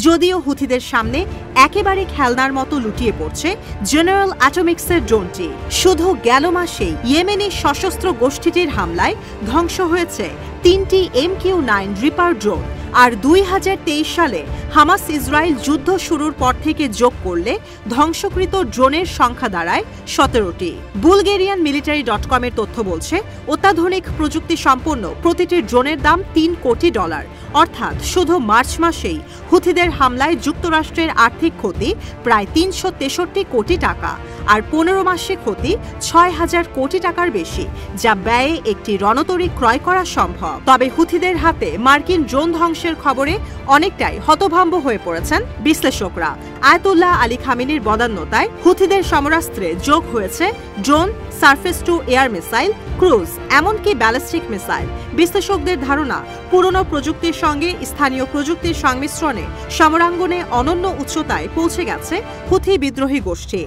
যদিও হুথিদের সামনে একেবারে খেলনার মতো লুটিয়ে পড়ছে জেনারেল অ্যাটমিক্সের ড্রোনটি। শুধু গেল মাসেই ইয়েমেনি সশস্ত্র গোষ্ঠীটির হামলায় ধ্বংস হয়েছে 3টি MQ-9 রিপার ড্রোন। আর 2023 সালে হামাস ইসরায়েল যুদ্ধ শুরুর পর থেকে যোগ করলে ধ্বংসকৃত ড্রোনের সংখ্যা দাঁড়ায় 17টি। বুলগেরিয়ান military.com-এর তথ্য বলছে, অত্যাধুনিক প্রযুক্তি সম্পন্ন প্রতিটি ড্রোনের দাম $3 কোটি। অর্থাৎ শুধু মার্চ মাসেই হুথিদের হামলায় যুক্তরাষ্ট্রের আর্থিক ক্ষতি প্রায় 363 কোটি টাকা, আর 15 মাসে ক্ষতি 6000 কোটি টাকার বেশি, যা ব্যয়ে একটি রণতরী ক্রয় করা সম্ভব। তবে হুথিদের হাতে মার্কিন ড্রোন ধ্বংসের খবরে অনেকটাই হতভম্ব হয়ে পড়েছেন বিশ্লেষকরা। আয়াতুল্লাহ আলী খামেনির বদান্যতায় হুথিদের সমরাস্ত্রে যোগ হয়েছে drone, surface to air missile, cruise, এমনকি ব্যালিস্টিক মিসাইল। বিশ্লেষকদের ধারণা, পুরনো প্রযুক্তির সঙ্গে স্থানীয় প্রযুক্তির সংমিশ্রণে সমরাঙ্গনে অনন্য উচ্চতায় পৌঁছে গেছে হুথি বিদ্রোহী গোষ্ঠী।